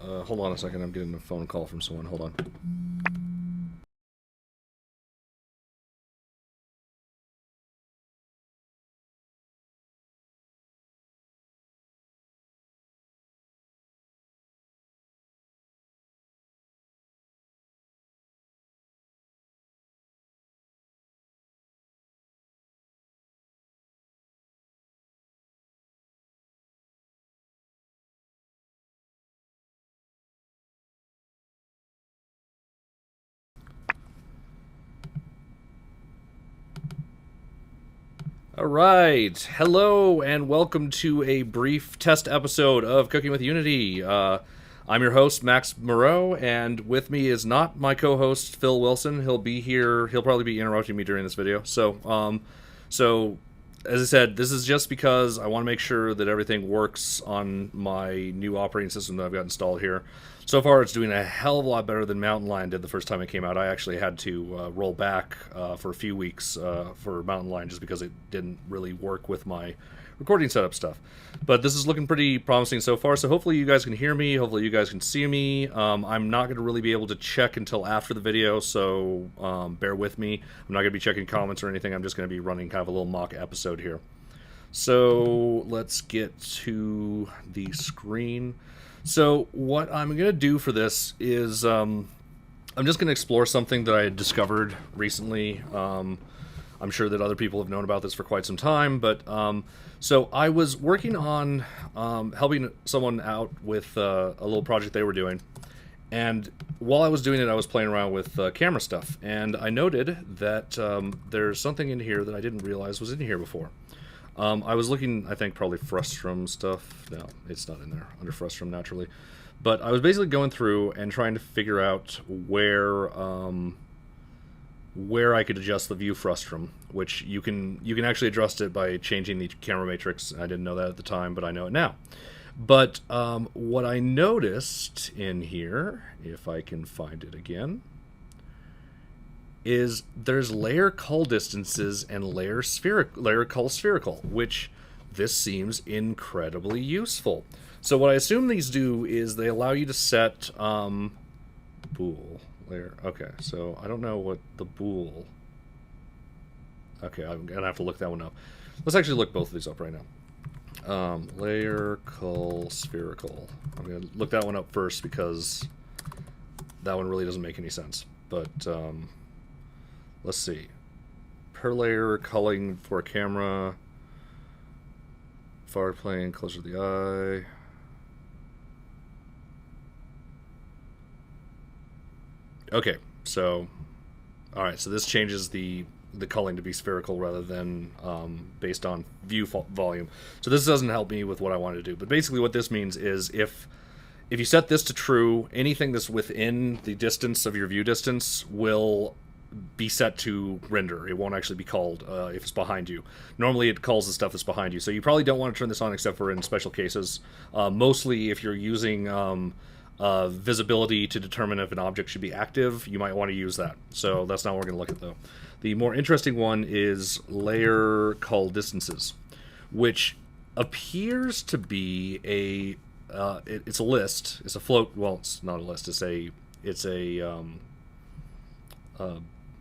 Hold on a second, I'm getting a phone call from someone. Hold on. All right, hello and welcome to a brief test episode of Cooking with Unity. I'm your host, Max Moreau, and with me is not my co-host, Phil Wilson. He'll be here. He'll probably be interrupting me during this video. So as I said, this is just because I want to make sure that everything works on my new operating system that I've got installed here. So far, it's doing a hell of a lot better than Mountain Lion did the first time it came out. I actually had to roll back for a few weeks for Mountain Lion just because it didn't really work with my recording setup stuff. But this is looking pretty promising so far, so hopefully you guys can hear me, hopefully you guys can see me. I'm not going to really be able to check until after the video, so bear with me. I'm not going to be checking comments or anything, I'm just going to be running kind of a little mock episode here. So let's get to the screen. So what I'm going to do for this is I'm just going to explore something that I had discovered recently. I'm sure that other people have known about this for quite some time, but so I was working on helping someone out with a little project they were doing, and while I was doing it, I was playing around with camera stuff, and I noted that there's something in here that I didn't realize was in here before. I was looking, I think, probably Frustrum stuff. No, it's not in there, under Frustrum, naturally. But I was basically going through and trying to figure out where I could adjust the view frustrum, which you can actually adjust it by changing the camera matrix. I didn't know that at the time, but I know it now. But what I noticed in here, if I can find it again, is there's layer cull distances and layer cull spherical, which this seems incredibly useful. So what I assume these do is they allow you to set bool layer. Okay, so I don't know what the bool. Okay, I'm gonna have to look that one up. Let's actually look both of these up right now. Layer cull spherical. I'm gonna look that one up first because that one really doesn't make any sense. But let's see. Per layer culling for a camera. Far plane, closer to the eye. Okay, so alright, so this changes the culling to be spherical rather than based on view volume. So this doesn't help me with what I want to do. But basically what this means is if you set this to true, anything that's within the distance of your view distance will be set to render. It won't actually be called if it's behind you. Normally it calls the stuff that's behind you. So you probably don't want to turn this on except for in special cases. Mostly if you're using visibility to determine if an object should be active, you might want to use that. So that's not what we're going to look at though. The more interesting one is layer cull distances, which appears to be a it's a list. It's a float. Well, it's not a list. It's a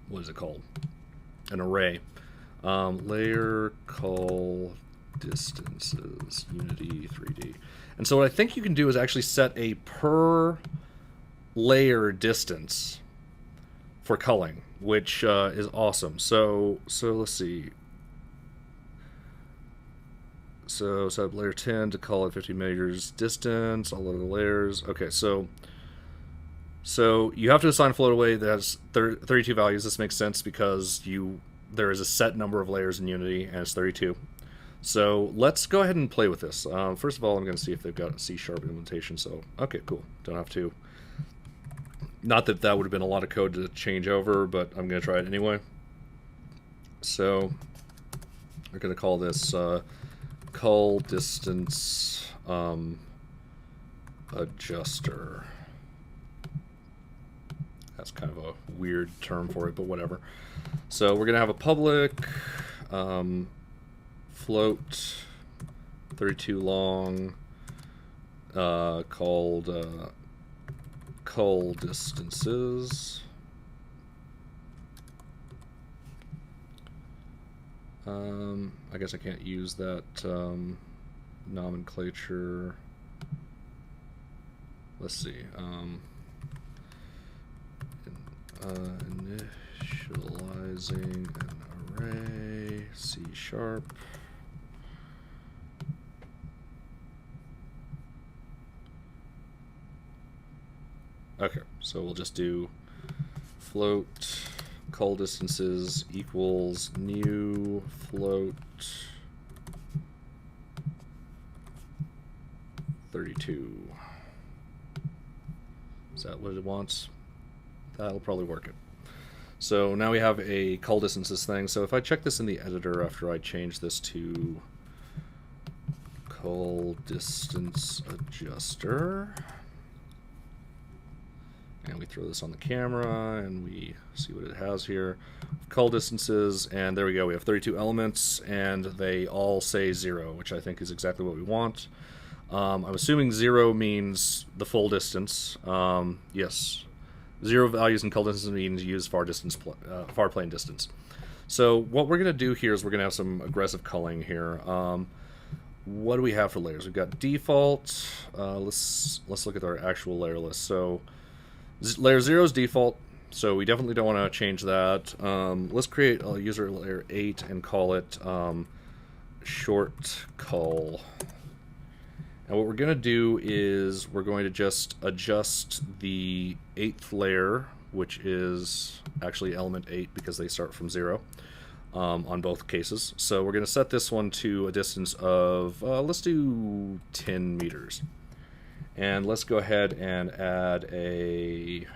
what is it called? An array. Layer cull distances, Unity 3D. And so what I think you can do is actually set a per layer distance for culling, which is awesome. So let's see. So set up layer 10 to cull at 50 meters distance, all of the layers. Okay, so you have to assign a float away that has 32 values. This makes sense because there is a set number of layers in Unity, and it's 32. So let's go ahead and play with this. First of all, I'm going to see if they've got a C# implementation. So, okay, cool. Don't have to. Not that that would have been a lot of code to change over, but I'm going to try it anyway. So we're going to call this cull distance adjuster. That's kind of a weird term for it, but whatever. So we're going to have a public float 32 long called cull distances. I guess I can't use that nomenclature. Let's see. Initializing an array, C#. Okay, so we'll just do float cull distances equals new float 32. Is that what it wants? That'll probably work it. So now we have a cull distances thing. So if I check this in the editor after I change this to cull distance adjuster, and we throw this on the camera and we see what it has here. Cull distances, and there we go. We have 32 elements and they all say 0, which I think is exactly what we want. I'm assuming 0 means the full distance. Yes. 0 values in cull distance means use far plane distance. So what we're going to do here is we're going to have some aggressive culling here. What do we have for layers? We've got default. Let's look at our actual layer list. So layer 0 is default, so we definitely don't want to change that. Let's create a user layer 8 and call it short cull. And what we're going to do is we're going to just adjust the 8th layer, which is actually element 8 because they start from 0 on both cases. So we're going to set this one to a distance of, let's do 10 meters. And let's go ahead and add a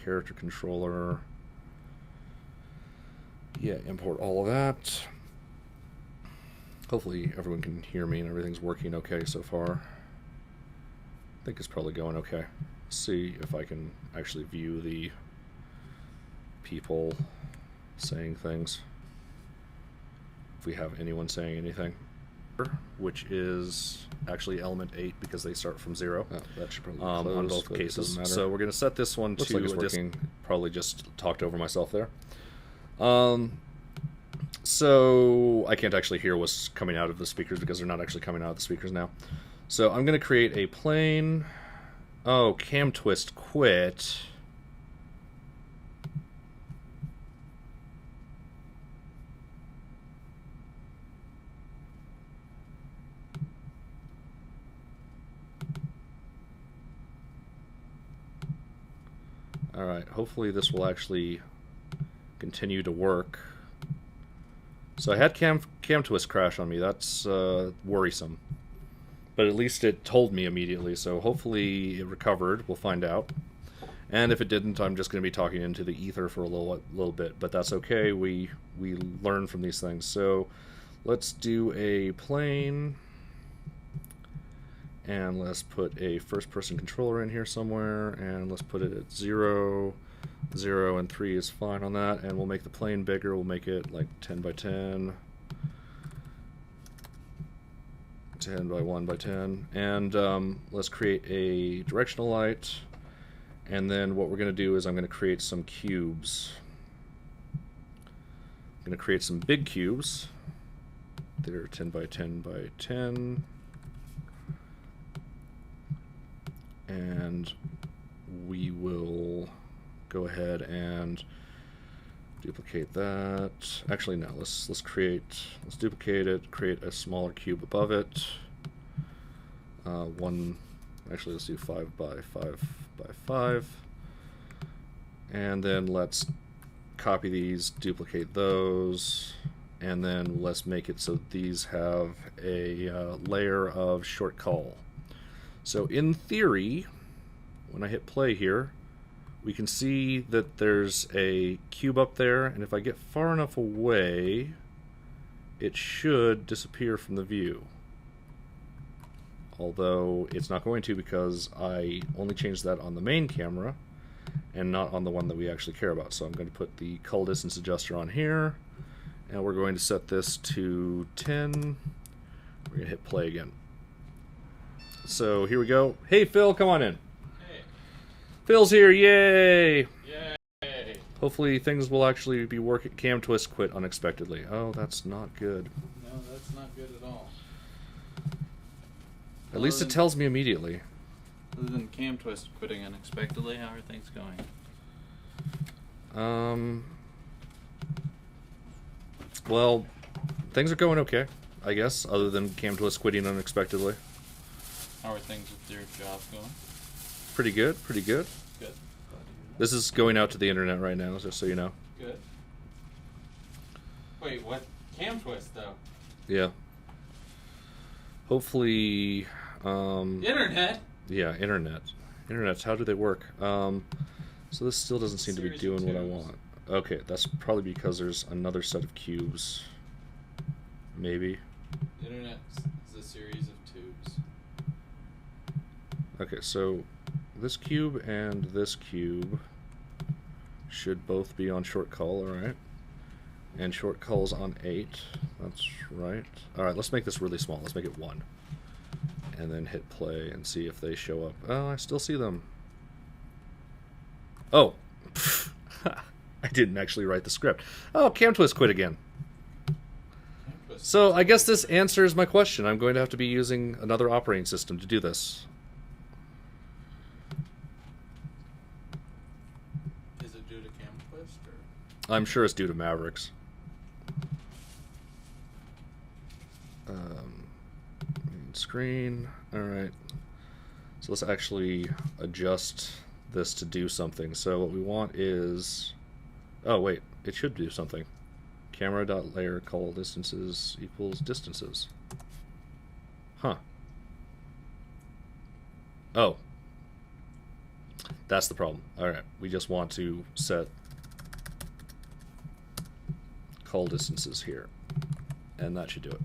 character controller. Yeah, import all of that. Hopefully everyone can hear me and everything's working okay so far. I think it's probably going okay. Let's see if I can actually view the people saying things. If we have anyone saying anything. Which is actually element 8 because they start from 0. Oh, that should probably close, on both cases. So we're going to set this one Looks to like it's working. Probably just talked over myself there. So I can't actually hear what's coming out of the speakers because they're not actually coming out of the speakers now. So I'm going to create a plane. Oh, cam twist quit. Alright, hopefully this will actually continue to work. So I had cam twist crash on me. That's worrisome. But at least it told me immediately, so hopefully it recovered. We'll find out. And if it didn't, I'm just going to be talking into the ether for a little bit, but that's okay. We learn from these things. So let's do a plane. And let's put a first-person controller in here somewhere, and let's put it at 0, 0, and 3 is fine on that. And we'll make the plane bigger. We'll make it like 10 by 10, 10 by 1 by 10. And let's create a directional light. And then what we're going to do is I'm going to create some cubes. I'm going to create some big cubes. They're 10 by 10 by 10. And we will go ahead and duplicate that. Actually, no, let's duplicate it, create a smaller cube above it. Actually, let's do 5 by 5 by 5. And then let's copy these, duplicate those, and then let's make it so these have a layer of short cull. So in theory, when I hit play here, we can see that there's a cube up there, and if I get far enough away, it should disappear from the view. Although it's not going to because I only changed that on the main camera and not on the one that we actually care about. So I'm going to put the cull distance adjuster on here, and we're going to set this to 10. We're going to hit play again. So here we go. Hey Phil, come on in. Phil's here, yay! Yay! Hopefully things will actually be working. Cam Twist quit unexpectedly. Oh, that's not good. No, that's not good at all. At least it tells me immediately. Other than Cam Twist quitting unexpectedly, how are things going? Well, things are going okay, I guess, other than Cam Twist quitting unexpectedly. How are things with your job going? Pretty good, pretty good. Good. This is going out to the internet right now, just so you know. Good. Wait, what? Cam Twist, though? Yeah. Hopefully, Internet? Yeah, internet. Internets, how do they work? So this still doesn't seem to be doing what I want. Okay, that's probably because there's another set of cubes. Maybe. The internet is a series of tubes. Okay, so this cube and this cube should both be on short call, alright. And short call's on 8. That's right. Alright, let's make this really small. Let's make it 1. And then hit play and see if they show up. Oh, I still see them. Oh. I didn't actually write the script. Oh, Cam Twist quit again. So I guess this answers my question. I'm going to have to be using another operating system to do this. Is it due to Cam Twist, or? I'm sure it's due to Mavericks. Screen. Alright. So let's actually adjust this to do something. So what we want is... Oh, wait. It should do something. Camera.layer call distances equals distances. Huh. Oh. That's the problem. Alright. We just want to set call distances here. And that should do it.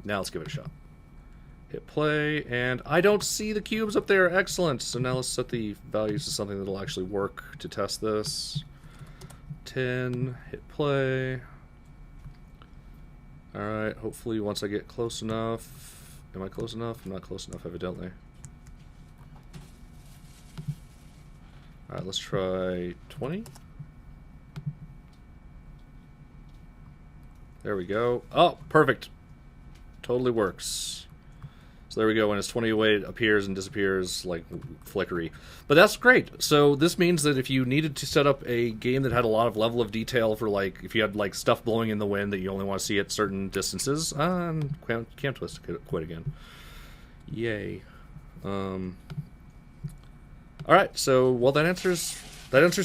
Now let's give it a shot. Hit play, and I don't see the cubes up there. Excellent. So now let's set the values to something that'll actually work to test this. 10, hit play. Alright, hopefully once I get close enough. Am I close enough? I'm not close enough, evidently. Alright, let's try 20. There we go. Oh, perfect. Totally works. So there we go. When it's 20 away, it appears and disappears like flickery. But that's great. So this means that if you needed to set up a game that had a lot of level of detail for, like, if you had like stuff blowing in the wind that you only want to see at certain distances, Cam Twist quit again. Yay. All right. So well, that answers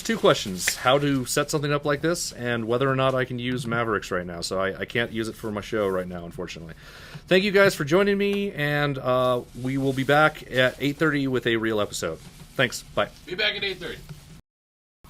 2 questions: how to set something up like this, and whether or not I can use Mavericks right now. So I can't use it for my show right now, unfortunately. Thank you guys for joining me, and we will be back at 8:30 with a real episode. Thanks. Bye. Be back at 8:30.